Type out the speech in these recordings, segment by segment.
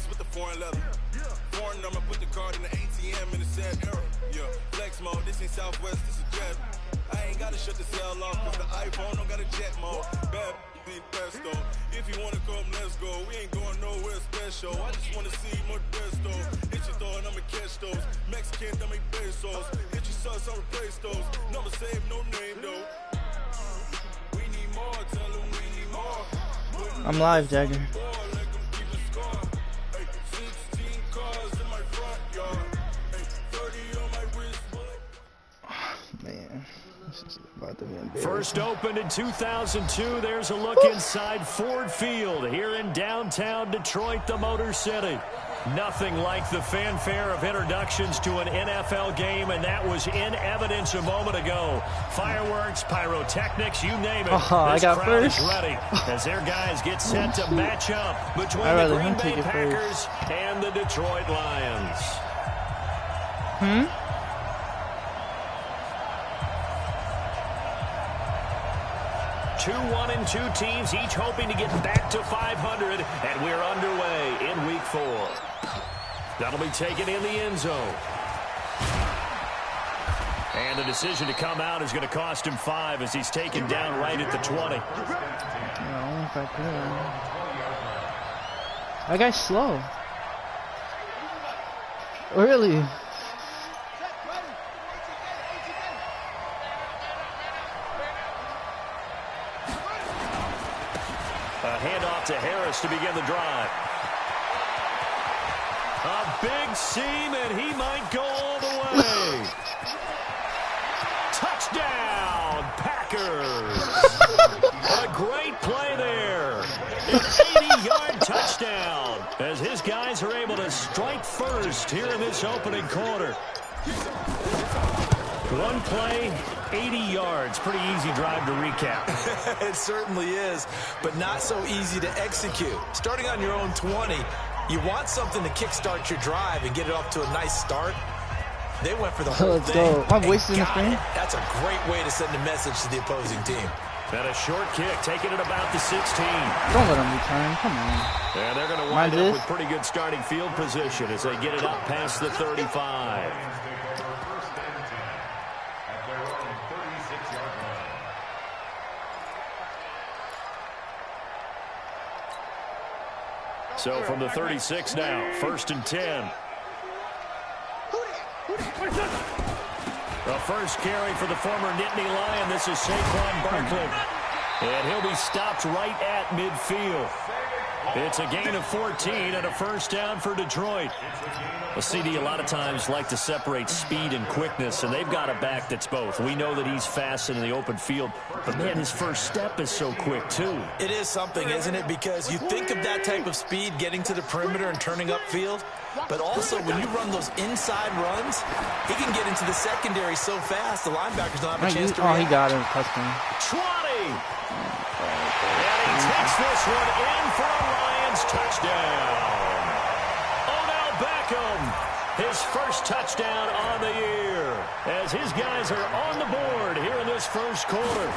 West with the foreign leather. Foreign number, put the card in the ATM in the sad era. Yeah, flex mode, this ain't Southwest, this is jet. I ain't gotta shut the cell off, cause the iPhone don't got a jet mode. Bad be pesto. If you wanna come, let's go. We ain't going nowhere special. I just wanna see more desto. Hit your throw and I'ma catch those. Mexican, dummy pesos. Hit your sus, I'll replace those. Number save, no name though. We need more, tell them we need more. I'm live, Jagger. First opened in 2002. There's a look inside Ford Field here in downtown Detroit, the Motor City. Nothing like the fanfare of introductions to an NFL game, and that was in evidence a moment ago. Fireworks, pyrotechnics, you name it. I got first. Is ready as their guys get set to match up between the Green Bay Packers and the Detroit Lions. 2-1-2 teams, each hoping to get back to 500, and we're underway in Week 4. That'll be taken in the end zone. And the decision to come out is going to cost him 5 as he's taken down right at the 20. That guy's slow. Really? A handoff to Harris to begin the drive. A big seam, and he might go all the way. Touchdown, Packers. A great play there. An 80-yard touchdown as his guys are able to strike first here in this opening quarter. One play, 80 yards. Pretty easy drive to recap. It certainly is, but not so easy to execute. Starting on your own 20, you want something to kickstart your drive and get it off to a nice start. They went for the whole Let's thing. go. I'm wasting the screen. That's a great way to send a message to the opposing team. And a short kick, taking it about the 16. Don't let them return. Come on. And they're going to wind up with pretty good starting field position as they get it up past the 35. So from the 36 now, 1st and 10. The first carry for the former Nittany Lion. This is Saquon Barkley. And he'll be stopped right at midfield. It's a gain of 14 and a first down for Detroit. A CD a lot of times like to separate speed and quickness, and they've got a back that's both. We know that he's fast in the open field, but man, his first step is so quick too. It is something, isn't it? Because you think of that type of speed getting to the perimeter and turning upfield, but also when you run those inside runs, he can get into the secondary so fast the linebackers don't have a chance to react. Oh, he got him. Touchdown. 20! And he takes this one in for a Lions touchdown. Odell Beckham, his first touchdown on the year, as his guys are on the board here in this first quarter.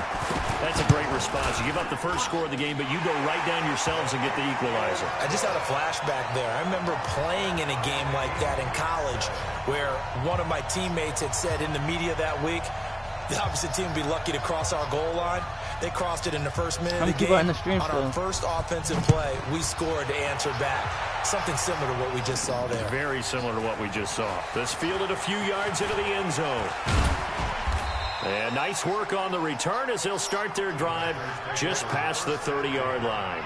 That's a great response. You give up the first score of the game, but you go right down yourselves and get the equalizer. I just had a flashback there. I remember playing in a game like that in college where one of my teammates had said in the media that week, the opposite team would be lucky to cross our goal line. They crossed it in the first minute of the game. On our first offensive play, we scored to answer back. Something similar to what we just saw there. Very similar to what we just saw. This fielded a few yards into the end zone. And nice work on the return as they'll start their drive just past the 30-yard line.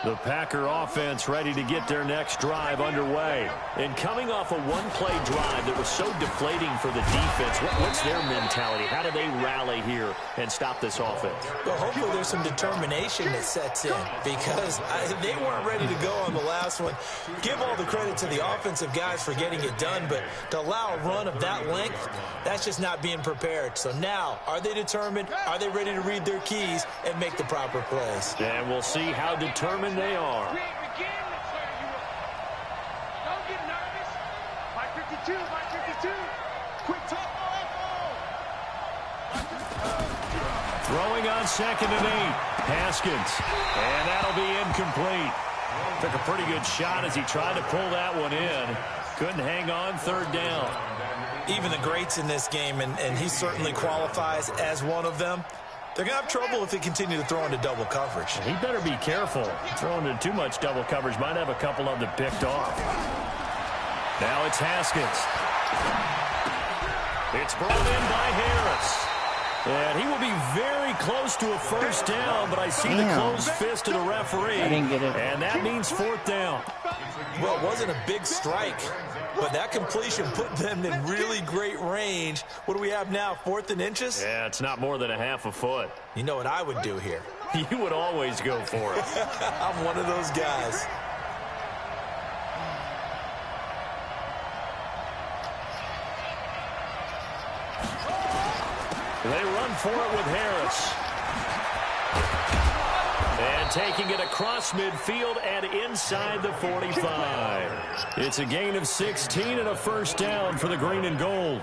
The Packer offense ready to get their next drive underway. And coming off a one-play drive that was so deflating for the defense, what's their mentality? How do they rally here and stop this offense? Well, hopefully there's some determination that sets in because they weren't ready to go on the last one. Give all the credit to the offensive guys for getting it done, but to allow a run of that length, that's just not being prepared. So now, are they determined? Are they ready to read their keys and make the proper plays? And we'll see how determined they are. Throwing on 2nd and 8. Haskins. And that'll be incomplete. Took a pretty good shot as he tried to pull that one in. Couldn't hang on, 3rd down. Even the greats in this game, and he certainly qualifies as one of them, they're going to have trouble if they continue to throw into double coverage. He better be careful. Throwing into too much double coverage might have a couple of them picked off. Now it's Haskins. It's brought in by Harris. And he will be very close to a 1st down, but I see the closed fist of the referee. I didn't get it. And that means 4th down. Well, it wasn't a big strike, but that completion put them in really great range. What do we have now, 4th and inches? Yeah, it's not more than a half a foot. You know what I would do here? You would always go for it. I'm one of those guys. They run for it with Harris. And taking it across midfield and inside the 45. It's a gain of 16 and a 1st down for the green and gold.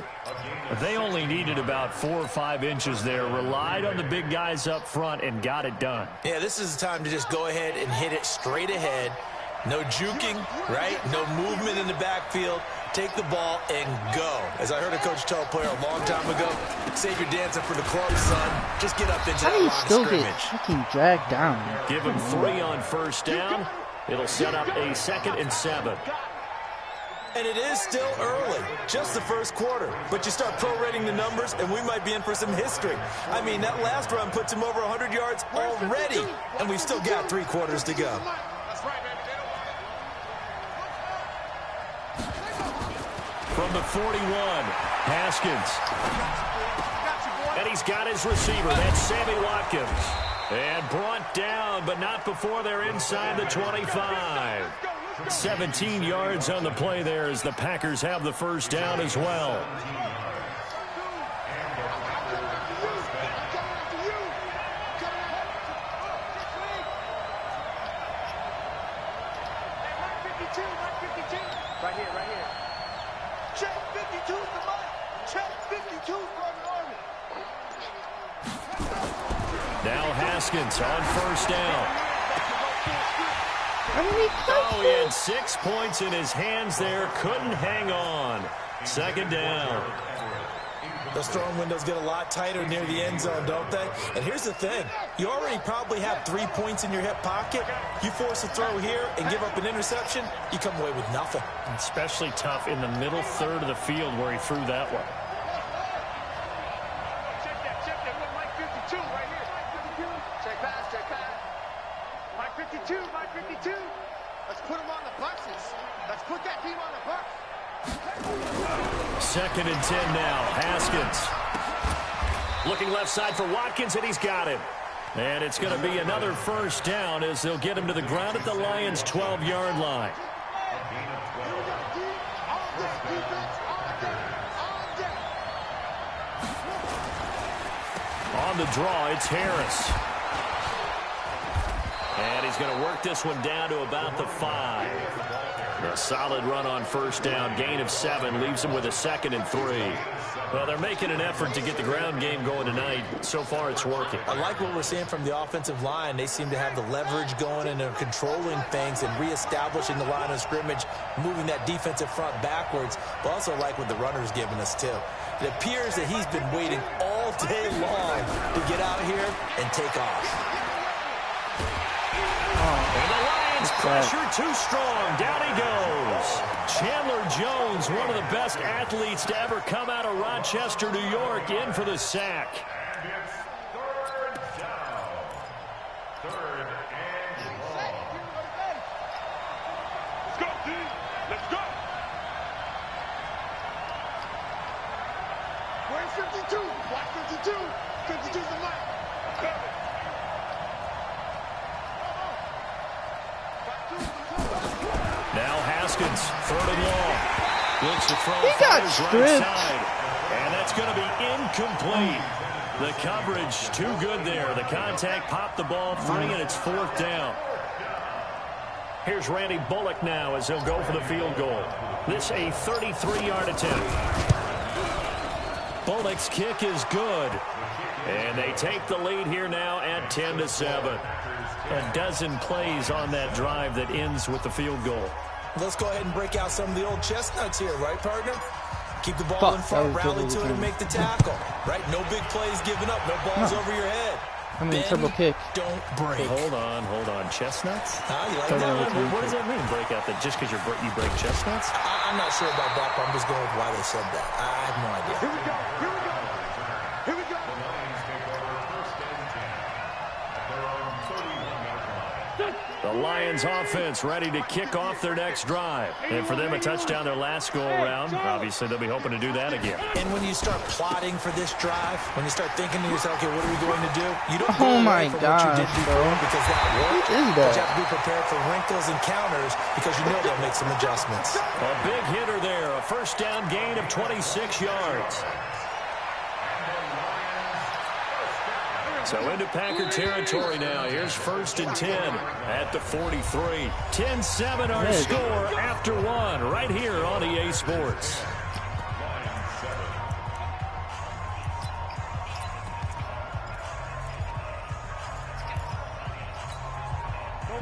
They only needed about 4 or 5 inches there. Relied on the big guys up front and got it done. Yeah, this is the time to just go ahead and hit it straight ahead. No juking, right? No movement in the backfield. Take the ball and go. As I heard a coach tell a player a long time ago, save your dancing for the club, son. Just get up into that line of How do you still scrimmage. get fucking dragged down? Give him 3 on 1st down. It'll set up a 2nd and 7. And it is still early, just the 1st quarter. But you start prorating the numbers, and we might be in for some history. I mean, that last run puts him over 100 yards already, and we've still got 3 quarters to go. From the 41, Haskins. And he's got his receiver. That's Sammy Watkins. And brought down, but not before they're inside the 25. 17 yards on the play there as the Packers have the 1st down as well. Right here, right here. Check 52 is the mark. Check 52 for the Army. Now Haskins on 1st down. Oh, he had 6 points in his hands there. Couldn't hang on. 2nd down. Those throwing windows get a lot tighter near the end zone, don't they? And here's the thing. You already probably have 3 points in your hip pocket. You force a throw here and give up an interception, you come away with nothing. Especially tough in the middle 3rd of the field where he threw that one. Check that. Mike 52 right here. Mike 52. Check pass. Mike 52. Let's put him on the buses. Let's put that team on the bus. 2nd and 10 now. Haskins. Looking left side for Watkins, and he's got him. And it's going to be another 1st down as they'll get him to the ground at the Lions' 12-yard line. On the draw, it's Harris. And he's going to work this one down to about the 5. A solid run on 1st down. Gain of 7 leaves him with a 2nd and 3. Well, they're making an effort to get the ground game going tonight. So far, it's working. I like what we're seeing from the offensive line. They seem to have the leverage going and they're controlling things and reestablishing the line of scrimmage, moving that defensive front backwards. But also like what the runner's giving us, too. It appears that he's been waiting all day long to get out here and take off. And the Lions pressure too strong. Down he goes. Chandler Jones, one of the best athletes to ever come out of Rochester, New York, in for the sack. Let's go, D. Let's go. Where's 52? Watch 52. 52's the mic. Now Haskins, 3rd and long. Looks to throw. He got right stripped. side. And that's going to be incomplete. The coverage too good there. The contact popped the ball free, and it's 4th down. Here's Randy Bullock now as he'll go for the field goal. This a 33-yard attempt. Bullock's kick is good. And they take the lead here now at 10-7. A dozen plays on that drive that ends with the field goal. Let's go ahead and break out some of the old chestnuts here, right, partner? Keep the ball in front, rally to it, and make the tackle. Right? No big plays given up, no balls over your head. I mean, triple kick. Don't break. Hold on. Chestnuts? You like that? What does that mean, break out? That just because you break chestnuts? I'm not sure about that, but I'm just going with why they said that. I have no idea. Here we go. Here we go. Here we go. The Lions offense ready to kick off their next drive. And for them, a touchdown their last go-around. Obviously, they'll be hoping to do that again. And when you start plotting for this drive, when you start thinking to yourself, okay, what are we going to do? You don't go away from what you did before because that worked. But you have to be prepared for wrinkles and counters because you know they'll make some adjustments. A big hitter there. A first down gain of 26 yards. So into Packer territory now. Here's 1st and 10 at the 43. 10-7 our score after one right here on EA Sports.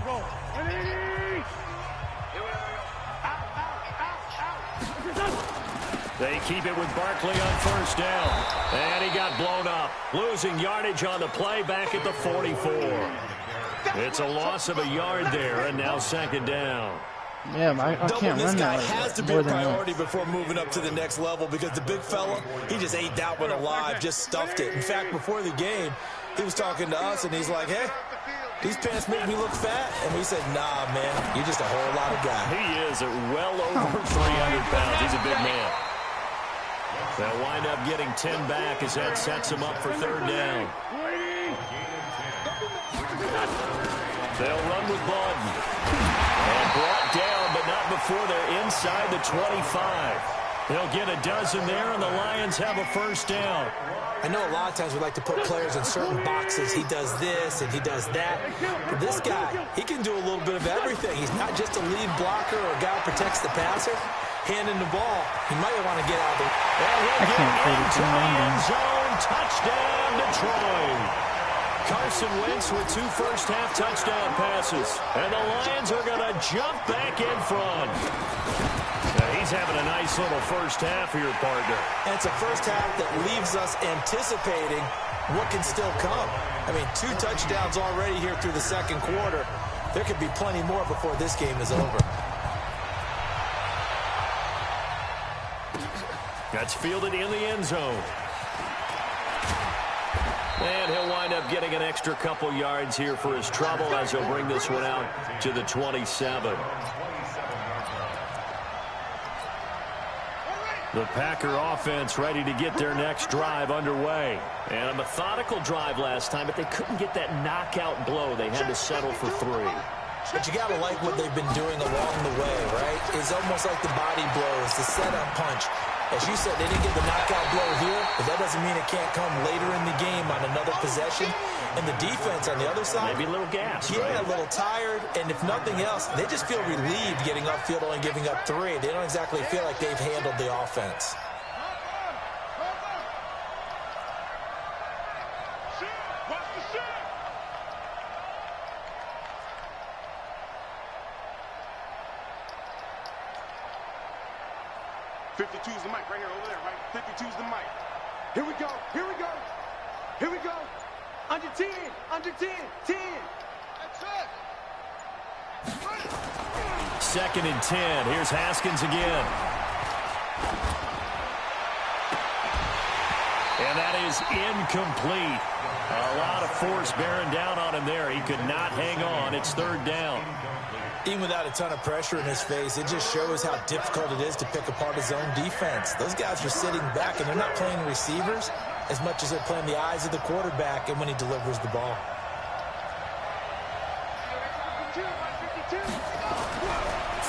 Go. They keep it with Barkley on first down. And he got blown up. Losing yardage on the play back at the 44. It's a loss of a yard there, and now 2nd down. Yeah, I can't run that. This guy has to be a priority before moving up to the next level because the big fella, he just ate that one alive, just stuffed it. In fact, before the game, he was talking to us, and he's like, hey, these pants make me look fat. And we said, nah, man, you're just a whole lot of guy. He is well over 300 pounds. He's a big man. They'll wind up getting 10 back as that sets him up for 3rd down. They'll run with Baldwin. And brought down, but not before they're inside the 25. They'll get a dozen there, and the Lions have a 1st down. I know a lot of times we like to put players in certain boxes. He does this and he does that. But this guy, he can do a little bit of everything. He's not just a lead blocker or a guy who protects the passer. Handing the ball, he might want to get out there. And he'll get into the end zone. Touchdown, Detroit. Carson Wentz with 2 first-half touchdown passes. And the Lions are going to jump back in front. Now he's having a nice little first half here, partner. And it's a first half that leaves us anticipating what can still come. I mean, 2 touchdowns already here through the 2nd quarter. There could be plenty more before this game is over. That's fielded in the end zone. And he'll wind up getting an extra couple yards here for his trouble as he'll bring this one out to the 27. The Packer offense ready to get their next drive underway. And a methodical drive last time, but they couldn't get that knockout blow. They had to settle for 3. But you got to like what they've been doing along the way, right? It's almost like the body blows, the setup punch. As you said, they didn't get the knockout blow here, but that doesn't mean it can't come later in the game on another possession. And the defense on the other side, maybe a little gas, yeah, a little tired. And if nothing else, they just feel relieved getting upfield only giving up 3. They don't exactly feel like they've handled the offense. Is the mic right here, over there, right? 52's the mic. Here we go. Here we go. Here we go. Under 10. Under 10. 10. That's it. 2nd and 10. Here's Haskins again. And that is incomplete. A lot of force bearing down on him there. He could not hang on. It's 3rd down. Even without a ton of pressure in his face, it just shows how difficult it is to pick apart his own defense. Those guys are sitting back, and they're not playing receivers as much as they're playing the eyes of the quarterback and when he delivers the ball.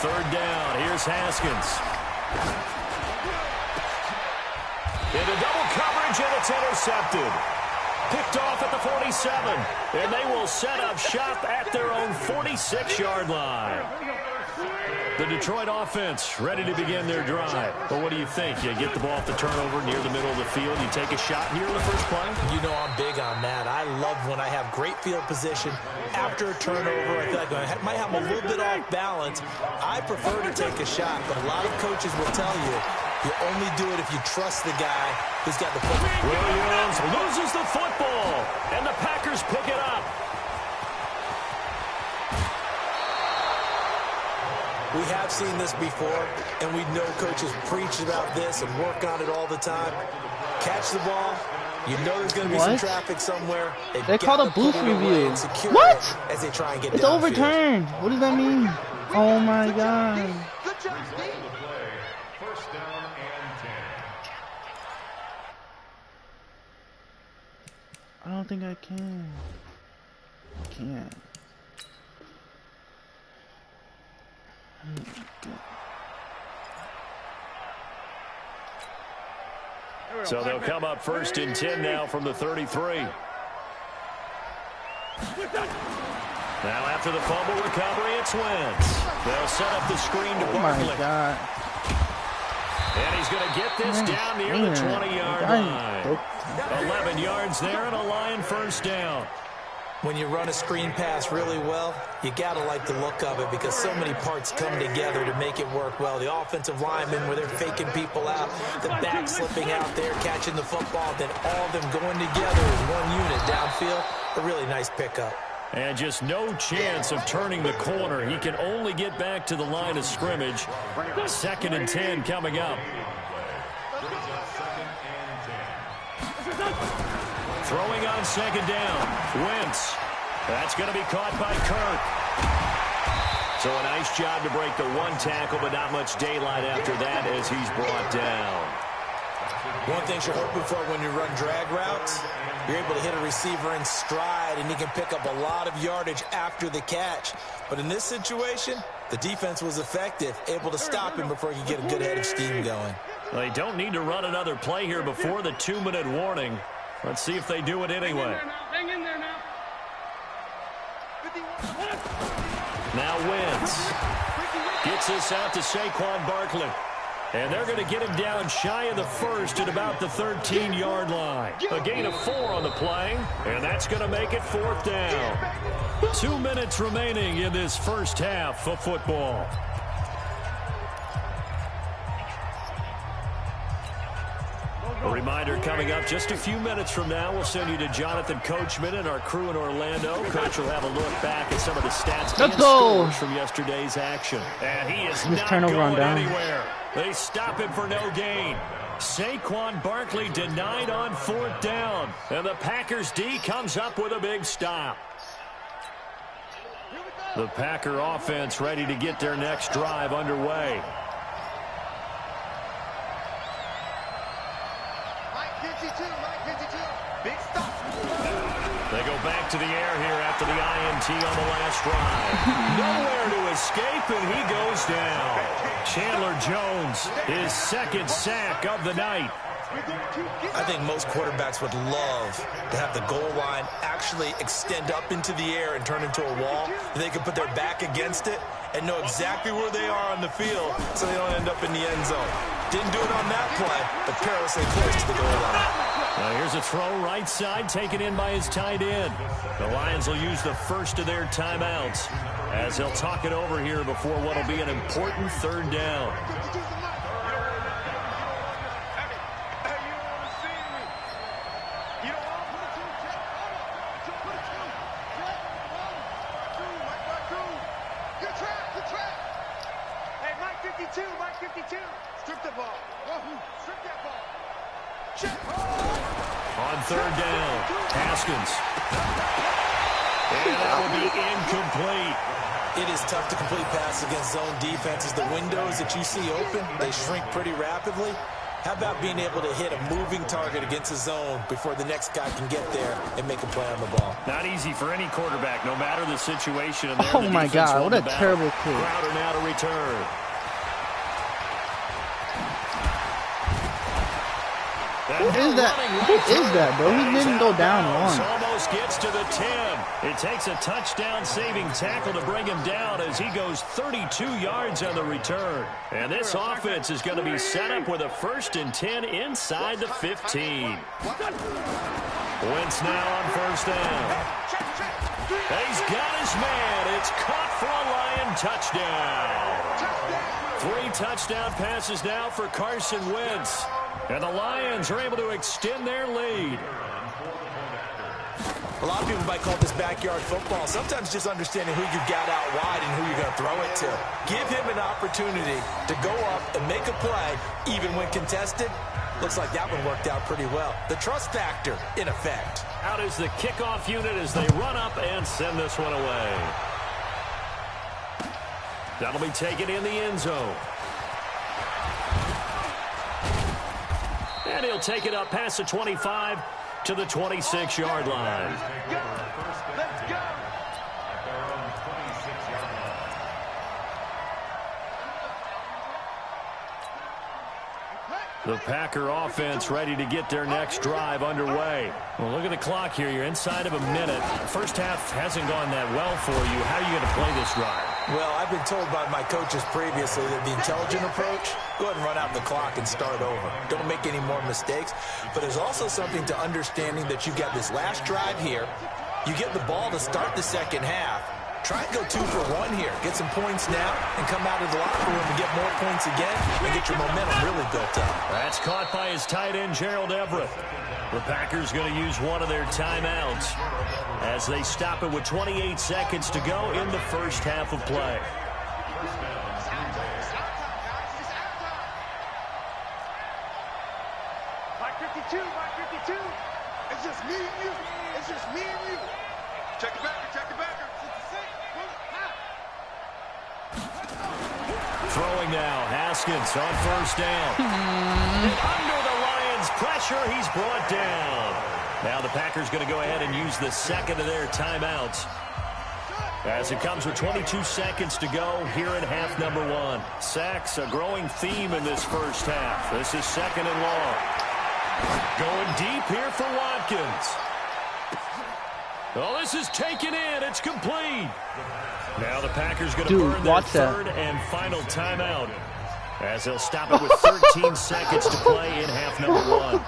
3rd down. Here's Haskins. Into double coverage, and it's intercepted. picked off at the 47. And they will set up shop at their own 46-yard line. The Detroit offense ready to begin their drive. But what do you think? You get the ball off the turnover near the middle of the field. You take a shot here in the first play? You know I'm big on that. I love when I have great field position after a turnover. I feel like I might have a little bit off balance. I prefer to take a shot, but a lot of coaches will tell you only do it if you trust the guy who's got the football. Williams loses the football, and the Packers pick it up. We have seen this before, and we know coaches preach about this and work on it all the time. Catch the ball. You know there's going to be some traffic somewhere. They called a booth review. What? As they try and get it's overturned. What does that mean? Oh, my God. I don't think I can. I can't. So they'll come up first and 10 now from the 33. Now after the fumble recovery, it's Wentz. They'll set up the screen to Barkley. Oh my God. And he's going to get this down near the 20-yard line. 11 yards there and a Lion first down. When you run a screen pass really well, you got to like the look of it because so many parts come together to make it work well. The offensive linemen, where they're faking people out, the back slipping out there, catching the football, then all of them going together as one unit downfield. A really nice pickup. And just no chance of turning the corner. He can only get back to the line of scrimmage. 2nd and 10 coming up. Throwing on 2nd down. Wentz. That's going to be caught by Kirk. So a nice job to break the one tackle, but not much daylight after that as he's brought down. One thing you're hoping for when you run drag routes, you're able to hit a receiver in stride, and he can pick up a lot of yardage after the catch. But in this situation, the defense was effective, able to stop him before he could get a good head of steam going. Well, they don't need to run another play here before the 2-minute warning. Let's see if they do it anyway. Hang in there now. Now Wentz gets this out to Saquon Barkley. And they're going to get him down shy of the first at about the 13-yard line. A gain of 4 on the play, and that's going to make it 4th down. 2 minutes remaining in this first half of football. A reminder coming up just a few minutes from now. We'll send you to Jonathan Coachman and our crew in Orlando. Coach will have a look back at some of the stats and scores from yesterday's action. And he is not going anywhere. They stop him for no gain. Saquon Barkley denied on 4th down. And the Packers D comes up with a big stop. The Packer offense ready to get their next drive underway. They go back to the air here after the INT on the last drive. Nowhere to escape, and he goes down. Chandler Jones, his 2nd sack of the night. I think most quarterbacks would love to have the goal line actually extend up into the air and turn into a wall. They can put their back against it and know exactly where they are on the field so they don't end up in the end zone. Didn't do it on that play, but perilously close to the goal line. Now here's a throw right side taken in by his tight end. The Lions will use the first of their timeouts as they'll talk it over here before what will be an important 3rd down. Mike 52, strip the ball. Strip that ball. On 3rd down, Haskins. And that will be incomplete. It is tough to complete passes against zone defenses. The windows that you see open, they shrink pretty rapidly. How about being able to hit a moving target against a zone before the next guy can get there and make a play on the ball? Not easy for any quarterback, no matter the situation. And oh my God, what a terrible kick. Crowder now to return. Who is that? Who is that, bro? He didn't go down one. Almost gets to the 10. It takes a touchdown-saving tackle to bring him down as he goes 32 yards on the return. And this offense is going to be set up with a 1st and 10 inside the 15. Wentz now on 1st down. He's got his man. It's caught for a Lion touchdown. 3 touchdown passes now for Carson Wentz. And the Lions are able to extend their lead. A lot of people might call this backyard football. Sometimes just understanding who you got out wide and who you're going to throw it to. Give him an opportunity to go up and make a play, even when contested. Looks like that one worked out pretty well. The trust factor in effect. Out is the kickoff unit as they run up and send this one away. That'll be taken in the end zone. And he'll take it up past the 25 to the 26-yard line. Let's go. The Packer offense ready to get their next drive underway. Well, look at the clock here. You're inside of a minute. First half hasn't gone that well for you. How are you going to play this drive? Well, I've been told by my coaches previously that the intelligent approach, go ahead and run out the clock and start over. Don't make any more mistakes. But there's also something to understanding that you got this last drive here. You get the ball to start the second half. Try and go 2 for 1 here. Get some points now and come out of the locker room and get more points again and get your momentum really built up. That's caught by his tight end, Gerald Everett. The Packers going to use one of their timeouts as they stop it with 28 seconds to go in the first half of play. Mike 52, Mike 52. It's just me and you. It's just me and you. Check the backer, check the backer. Throwing now, Haskins on 1st down. And under the Lions' pressure, he's brought down. Now the Packers going to go ahead and use the second of their timeouts as it comes with 22 seconds to go here in half number 1. Sacks, a growing theme in this first half. This is 2nd and long. Going deep here for Watkins. Oh, this is taken in. It's complete. Now the Packers going to burn their 3rd and final timeout as they'll stop it with 13 seconds to play in half number 1.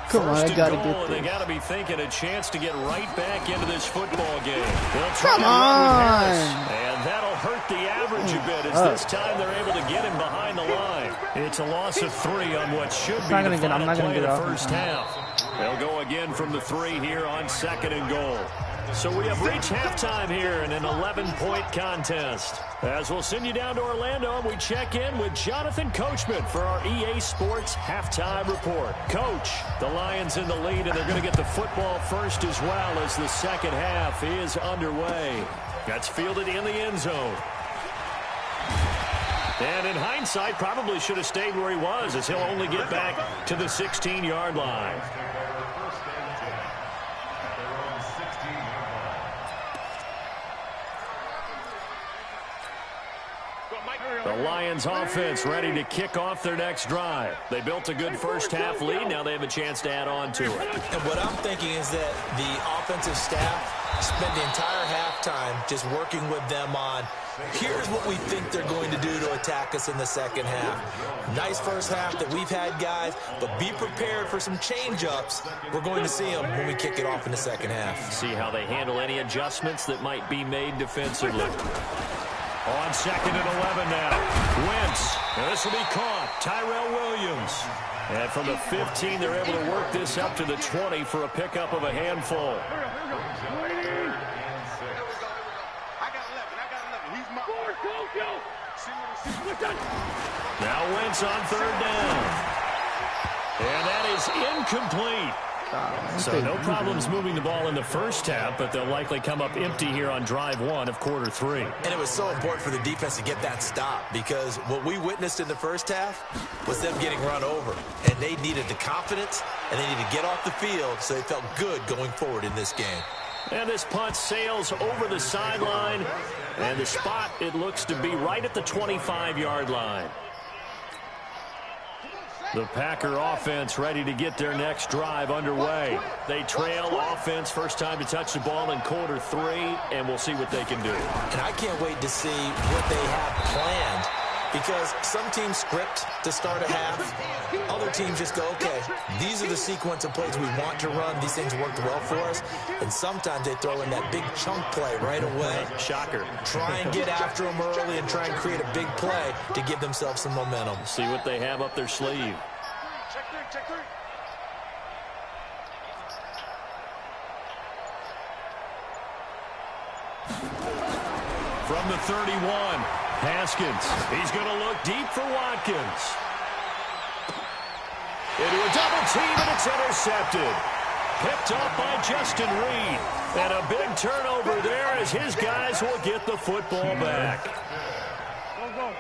Come on, I gotta goal, get and they this. got to be thinking a chance to get right back into this football game. They'll try Come to run with on. Harris, and that'll hurt the average a bit as this time they're able to get him behind the line. It's a loss of 3 on what should be the final play of the first half. They'll go again from the 3 here on 2nd and goal. So we have reached halftime here in an 11-point contest. As we'll send you down to Orlando, and we check in with Jonathan Coachman for our EA Sports Halftime Report. Coach, the Lions in the lead, and they're going to get the football first as well as the second half is underway. That's fielded in the end zone. And in hindsight, probably should have stayed where he was as he'll only get back to the 16-yard line. The Lions offense ready to kick off their next drive. They built a good first half lead. Now they have a chance to add on to it. And what I'm thinking is that the offensive staff spent the entire halftime just working with them on, here's what we think they're going to do to attack us in the second half. Nice first half that we've had, guys, but be prepared for some change-ups. We're going to see them when we kick it off in the second half. See how they handle any adjustments that might be made defensively. On 2nd and 11 now. Wentz. This will be caught. Tyrell Williams. And from the 15, they're able to work this up to the 20 for a pickup of a handful. I got 11. He's my Now Wentz on 3rd down. And that is incomplete. So no problems moving the ball in the first half, but they'll likely come up empty here on drive 1 of quarter 3. And it was so important for the defense to get that stop because what we witnessed in the first half was them getting run over. And they needed the confidence, and they needed to get off the field so they felt good going forward in this game. And this punt sails over the sideline, and the spot, it looks to be right at the 25-yard line. The Packer offense ready to get their next drive underway. They trail offense, first time to touch the ball in quarter 3, and we'll see what they can do. And I can't wait to see what they have planned, because some teams script to start a half. Other teams just go, okay, these are the sequence of plays we want to run. These things worked well for us. And sometimes they throw in that big chunk play right away. Shocker. Try and get after them early and try and create a big play to give themselves some momentum. See what they have up their sleeve. Check three. From the 31, Haskins. He's going to look deep for Watkins. Into a double team, and it's intercepted. Picked up by Justin Reed. And a big turnover there as his guys will get the football back.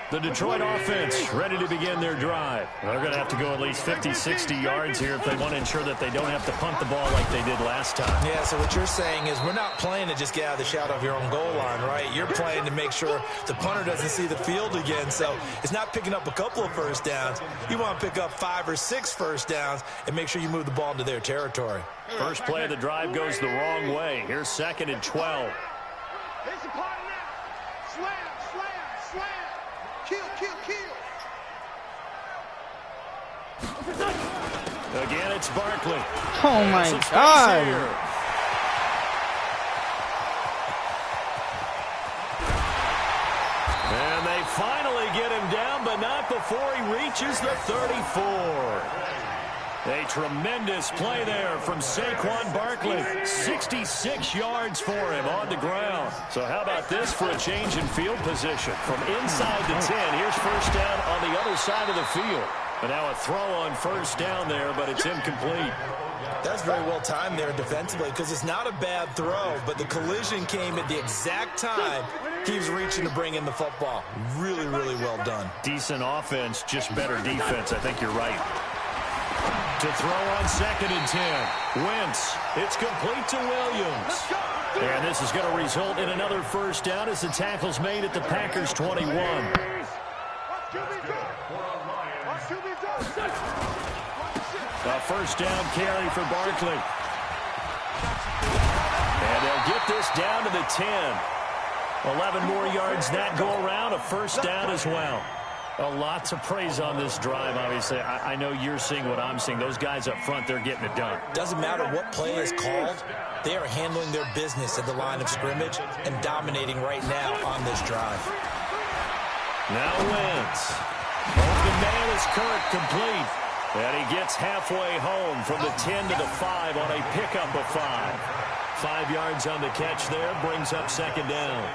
The Detroit offense ready to begin their drive. They're going to have to go at least 50, 60 yards here if they want to ensure that they don't have to punt the ball like they did last time. Yeah, so what you're saying is we're not playing to just get out of the shadow of your own goal line, right? You're playing to make sure the punter doesn't see the field again. So it's not picking up a couple of first downs. You want to pick up 5 or 6 first downs and make sure you move the ball into their territory. First play of the drive goes the wrong way. Here's 2nd and 12. Here's the part now. Slam. Kill. Again, it's Barkley. Oh, my God. And they finally get him down, but not before he reaches the 34. A tremendous play there from Saquon Barkley. 66 yards for him on the ground. So how about this for a change in field position? From inside the 10, here's first down on the other side of the field. But now a throw on first down there, but it's incomplete. That's very well timed there defensively, because it's not a bad throw, but the collision came at the exact time he was reaching to bring in the football. Really, really well done. Decent offense, just better defense. I think you're right. To throw on 2nd and 10. Wentz. It's complete to Williams. And this is going to result in another first down as the tackle's made at the Packers' 21. A first down carry for Barkley. And they'll get this down to the 10. 11 more yards that go around. A first down as well. Lots of praise on this drive, obviously. I know you're seeing what I'm seeing. Those guys up front, they're getting it done. Doesn't matter what play is called. They are handling their business at the line of scrimmage and dominating right now on this drive. Now Wentz. Open man is Kirk, complete. And he gets halfway home from the 10 to the 5 on a pickup of 5. 5 yards on the catch there, brings up 2nd down.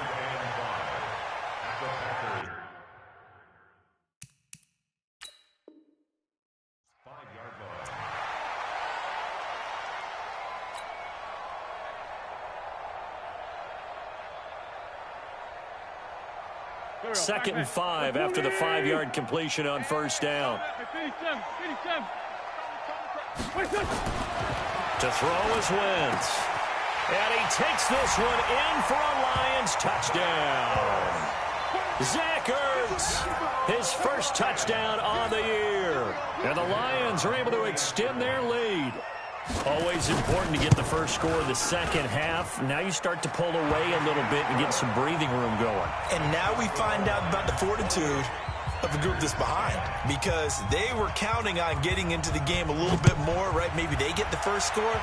Second and 5 after the 5-yard completion on first down. To throw is Wentz. And he takes this one in for a Lions touchdown. Zach Ertz, his first touchdown on the year. And the Lions are able to extend their lead. Always important to get the first score of the second half. Now you start to pull away a little bit and get some breathing room going. And now we find out about the fortitude of the group that's behind, because they were counting on getting into the game a little bit more, right? Maybe they get the first score.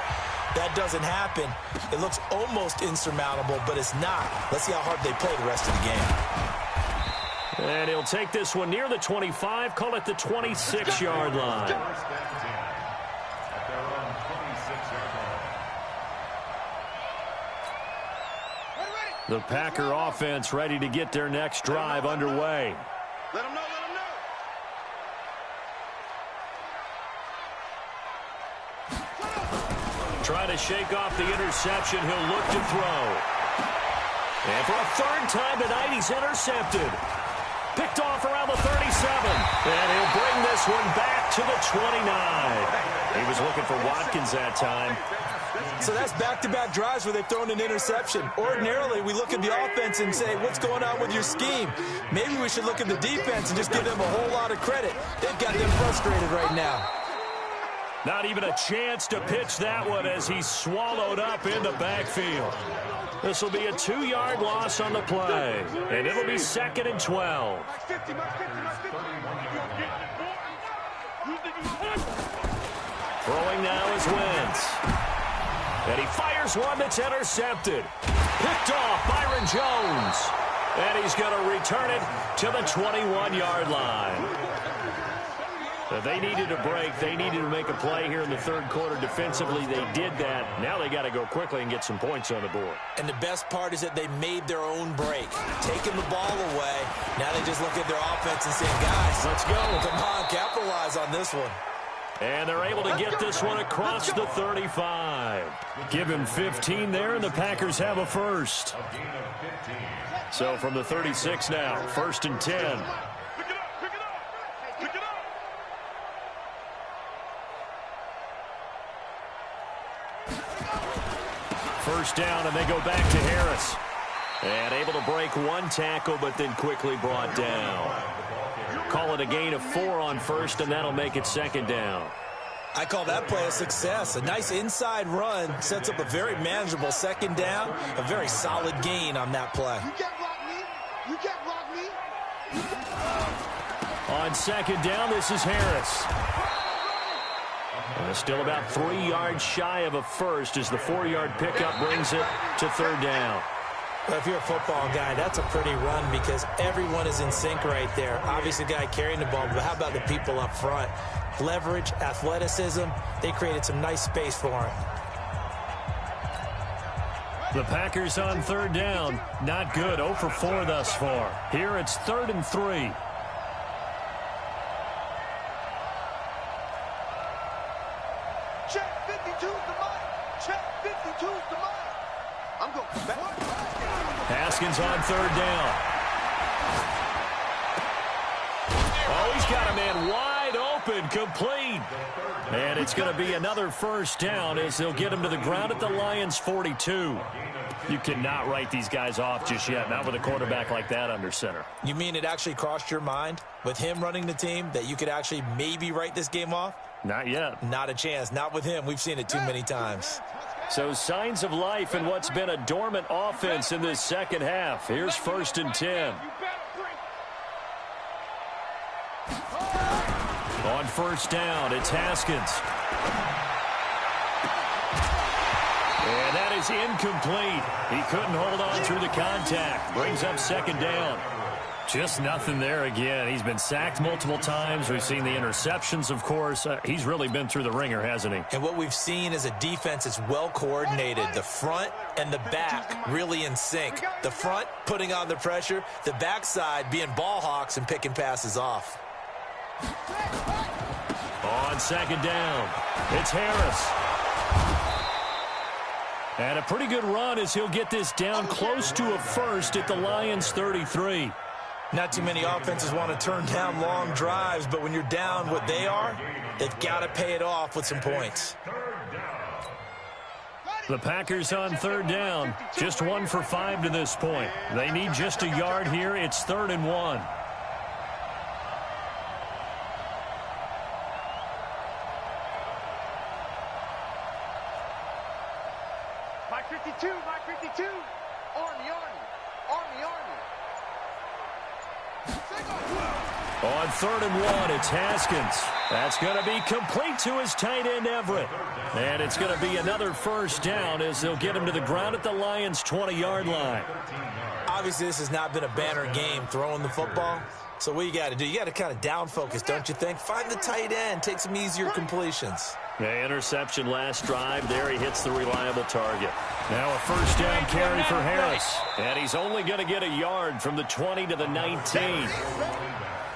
That doesn't happen. It looks almost insurmountable, but it's not. Let's see how hard they play the rest of the game. And he'll take this one near the 25, call it the 26-yard line. The Packer offense ready to get their next drive underway. Let him know. Trying to shake off the interception, he'll look to throw. And for a 3rd time tonight, he's intercepted. Picked off around the 37. And he'll bring this one back to the 29. He was looking for Watkins that time. So that's back-to-back drives where they've thrown an interception. Ordinarily, we look at the offense and say, what's going on with your scheme? Maybe we should look at the defense and just give them a whole lot of credit. They've got them frustrated right now. Not even a chance to pitch that one as he's swallowed up in the backfield. This will be a 2-yard loss on the play, and it'll be 2nd and 12. Throwing now is Wentz. And he fires one that's intercepted. Picked off Byron Jones. And he's going to return it to the 21-yard line. If they needed a break, they needed to make a play here in the third quarter. Defensively, they did that. Now they got to go quickly and get some points on the board. And the best part is that they made their own break. Taking the ball away. Now they just look at their offense and say, guys, let's go. Come on, capitalize on this one. And they're able to get this one across the 35. Give him 15 there, and the Packers have a first. So from the 36 now, 1st and 10. First down, and they go back to Harris. And able to break one tackle, but then quickly brought down. Call it a gain of 4 on first, and that'll make it 2nd down. I call that play a success. A nice inside run sets up a very manageable 2nd down. A very solid gain on that play. You can't block me. You can't block me. On 2nd down, this is Harris. Still about 3 yards shy of a first as the 4-yard pickup brings it to 3rd down. Well, if you're a football guy, that's a pretty run because everyone is in sync right there. Obviously, the guy carrying the ball, but how about the people up front? Leverage, athleticism, they created some nice space for him. The Packers on 3rd down. Not good. 0 for 4 thus far. Here it's 3rd and 3. Check 52's the mic. Check 52's the mic. I'm going back. Haskins on 3rd down. Oh, he's got a man wide open, complete. And it's going to be another first down as they'll get him to the ground at the Lions' 42. You cannot write these guys off just yet, not with a quarterback like that under center. You mean it actually crossed your mind with him running the team that you could actually maybe write this game off? Not yet. Not a chance. Not with him. We've seen it too many times. So signs of life in what's been a dormant offense in this second half. Here's 1st and 10. On 1st down, it's Haskins. And that is incomplete. He couldn't hold on through the contact. Brings up 2nd down. Just nothing there again. He's been sacked multiple times. We've seen the interceptions, of course. He's really been through the ringer, hasn't he? And what we've seen is a defense that's well coordinated. The front and the back really in sync. The front putting on the pressure. The backside being ball hawks and picking passes off. On 2nd down, it's Harris. And a pretty good run as he'll get this down close to a first at the Lions' 33. Not too many offenses want to turn down long drives, but when you're down what they are, they've got to pay it off with some points. The Packers on 3rd down, just 1 for 5 to this point. They need just a yard here. It's 3rd and 1. My 52, my 52. Army, Army. Army, Army. On 3rd and 1, it's Haskins. That's going to be complete to his tight end, Everett. And it's going to be another first down as they'll get him to the ground at the Lions' 20-yard line. Obviously, this has not been a banner game throwing the football. So what you got to do, you got to kind of down focus, don't you think? Find the tight end, take some easier completions. The interception last drive. There he hits the reliable target. Now a first down carry for Harris. And he's only going to get a yard from the 20 to the 19.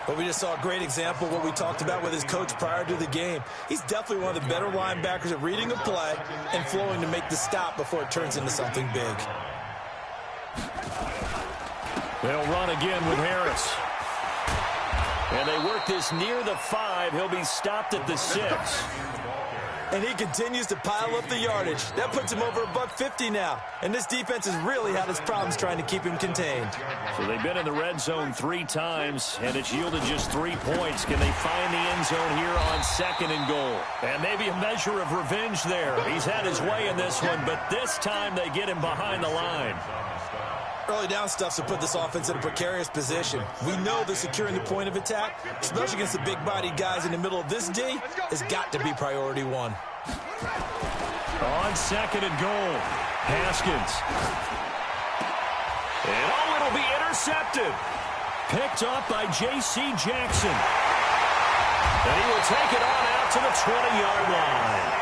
But we just saw a great example of what we talked about with his coach prior to the game. He's definitely one of the better linebackers at reading a play and flowing to make the stop before it turns into something big. They'll run again with Harris. And they work this near the 5. He'll be stopped at the 6. And he continues to pile up the yardage. That puts him over $150 now. And this defense has really had its problems trying to keep him contained. So they've been in the red zone 3 times, and it's yielded just 3 points. Can they find the end zone here on 2nd and goal? And maybe a measure of revenge there. He's had his way in this one, but this time they get him behind the line. Early down stuffs will put this offense in a precarious position. We know that securing the point of attack, especially against the big-bodied guys in the middle of this D, has got to be priority 1. On 2nd and goal, Haskins. And it'll be intercepted. Picked up by J.C. Jackson. And he will take it on out to the 20-yard line.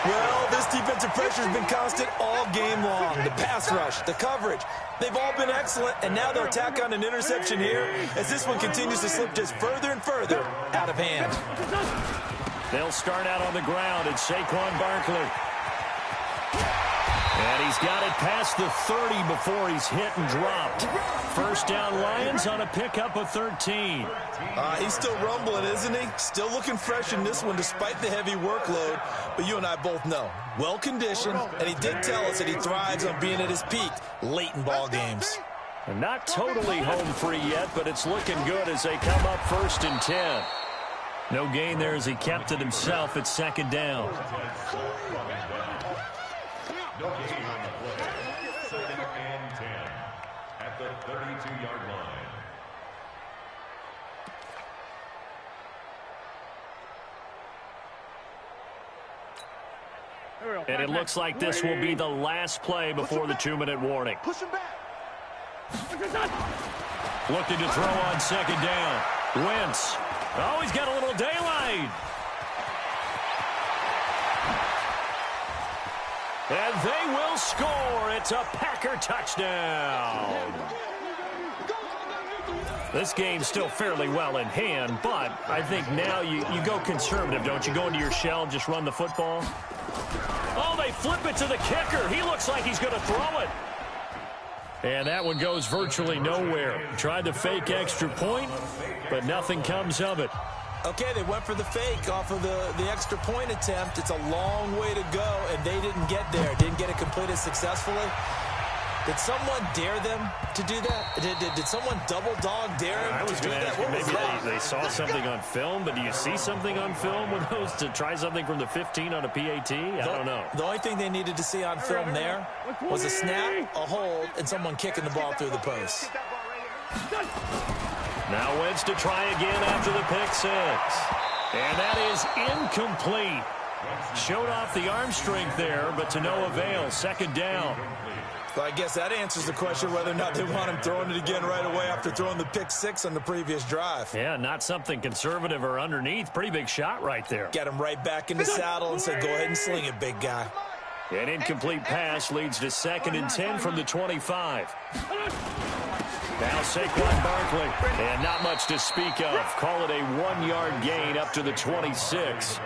Well, this defensive pressure has been constant all game long. The pass rush, the coverage, they've all been excellent, and now they'll tack on an interception here as this one continues to slip just further and further out of hand. They'll start out on the ground. It's Saquon Barkley. And he's got it past the 30 before he's hit and dropped. First down, Lions on a pickup of 13. He's still rumbling, isn't he? Still looking fresh in this one despite the heavy workload. But you and I both know, well-conditioned, and he did tell us that he thrives on being at his peak late in ball games. And not totally home free yet, but it's looking good as they come up 1st and 10. No gain there as he kept it himself at 2nd down. No gain on the play. 2nd and 10 at the 32-yard line. And it looks like this will be the last play before the 2-minute warning. Push him back. Looking to throw on 2nd down. Wentz. Oh, he's got a little daylight. And they will score. It's a Packer touchdown. This game's still fairly well in hand, but I think now you go conservative, don't you? Go into your shell and just run the football. Oh, they flip it to the kicker. He looks like he's going to throw it. And that one goes virtually nowhere. Tried to fake extra point, but nothing comes of it. Okay, they went for the fake off of the extra point attempt. It's a long way to go, and they didn't get there. Didn't get it completed successfully. Did someone dare them to do that? Did someone double dog dare them to do that? Maybe they saw something on film, but do you see something on film with those to try something from the 15 on a PAT? I don't know. The only thing they needed to see on film there was a snap, a hold, and someone kicking the ball through the post. Now Wentz to try again after the pick 6. And that is incomplete. Showed off the arm strength there, but to no avail. 2nd down. Well, I guess that answers the question whether or not they want him throwing it again right away after throwing the pick 6 on the previous drive. Yeah, not something conservative or underneath. Pretty big shot right there. Got him right back in the saddle and said, go ahead and sling it, big guy. An incomplete pass leads to 2nd and 10 from the 25. Now Saquon Barkley, and not much to speak of. Call it a 1-yard gain up to the 26.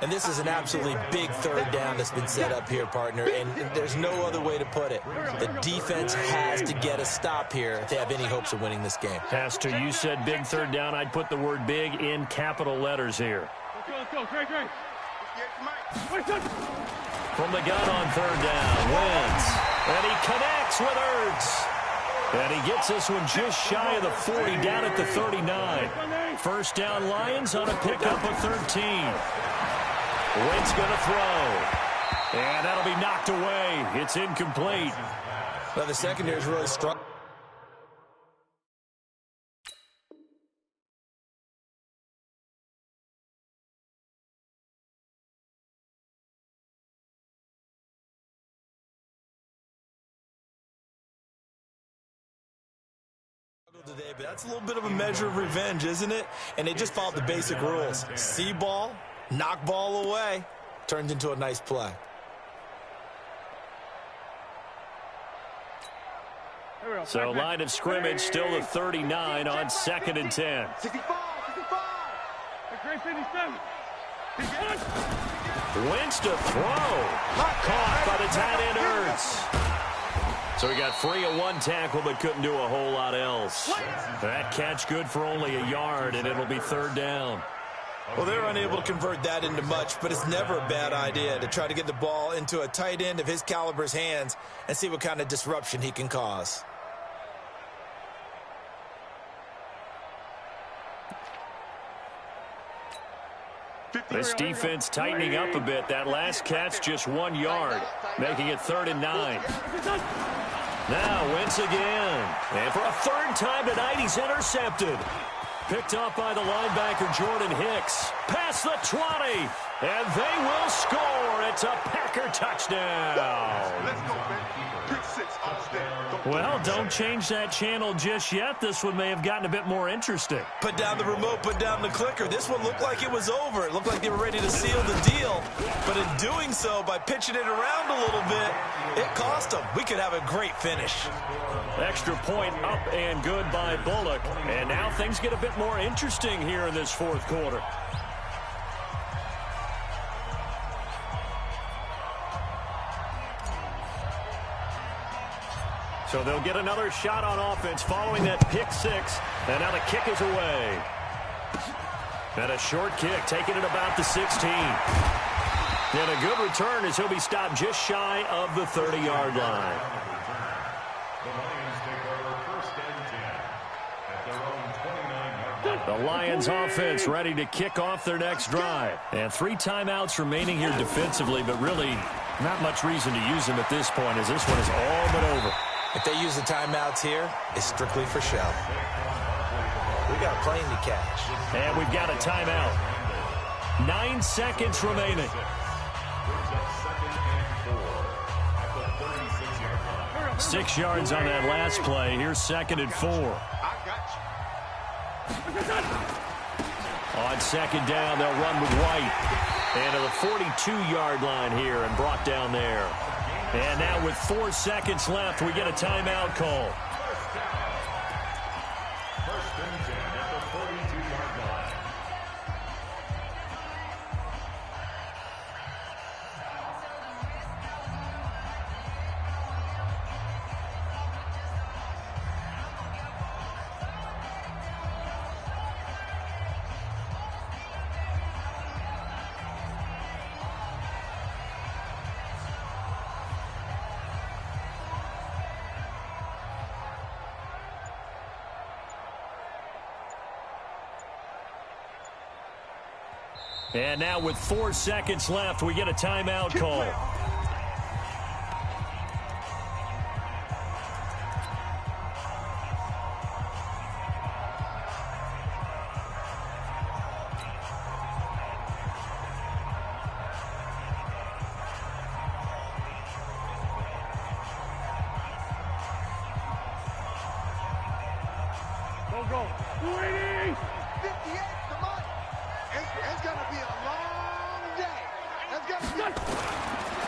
And this is an absolutely big 3rd down that's been set up here, partner, and there's no other way to put it. The defense has to get a stop here if they have any hopes of winning this game. Pastor, you said big 3rd down. I'd put the word big in capital letters here. Let's go. Great. From the gun on 3rd down, Wentz. And he connects with Ertz. And he gets this one just shy of the 40, down at the 39. First down, Lions on a pickup of 13. Wentz going to throw. And that'll be knocked away. It's incomplete. Well, the secondary is really strong. Today, but that's a little bit of a measure of revenge, isn't it? And they just followed the basic rules. See ball, knock ball away, turned into a nice play. So line of scrimmage still the 39 on 2nd and 10. 65. Wentz to throw. Caught by the tight end Ertz. So he got free of 1 tackle, but couldn't do a whole lot else. That catch good for only a yard, and it'll be 3rd down. Well, they're unable to convert that into much, but it's never a bad idea to try to get the ball into a tight end of his caliber's hands and see what kind of disruption he can cause. This defense tightening up a bit. That last catch just 1 yard, making it 3rd and 9. Now Wentz again. And for a 3rd time tonight, he's intercepted. Picked up by the linebacker, Jordan Hicks. Past the 20. And they will score. It's a Packer touchdown. Let's go, man. Pick 6. Well, don't change that channel just yet. This one may have gotten a bit more interesting. Put down the remote, put down the clicker. This one looked like it was over. It looked like they were ready to seal the deal. But in doing so, by pitching it around a little bit, it cost them. We could have a great finish. Extra point up and good by Bullock. And now things get a bit more interesting here in this 4th quarter. So they'll get another shot on offense following that pick 6. And now the kick is away. And a short kick, taking it about the 16. And a good return as he'll be stopped just shy of the 30-yard line. The Lions take over 1st and 10 at their own 29-yard line. The Lions offense ready to kick off their next drive. And 3 timeouts remaining here defensively, but really not much reason to use them at this point as this one is all but over. If they use the timeouts here, it's strictly for show. We got a plane to catch. And we've got a timeout. 9 seconds remaining. 6 yards on that last play. Here's 2nd and 4. On 2nd down, they'll run with White. And to the 42-yard line here and brought down there. And now with 4 seconds left, we get a timeout call. 1st and 10 at the 42-yard line. And now with 4 seconds left, we get a timeout call. Go. 58, come on. It's going to be a long day. It's going to be...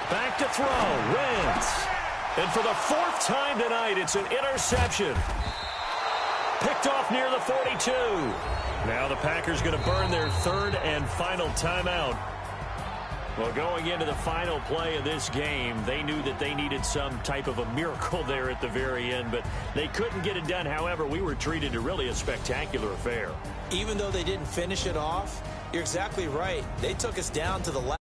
Back to throw. Wentz. And for the 4th time tonight, it's an interception. Picked off near the 42. Now the Packers going to burn their 3rd and final timeout. Well, going into the final play of this game, they knew that they needed some type of a miracle there at the very end, but they couldn't get it done. However, we were treated to really a spectacular affair. Even though they didn't finish it off, you're exactly right. They took us down to the last.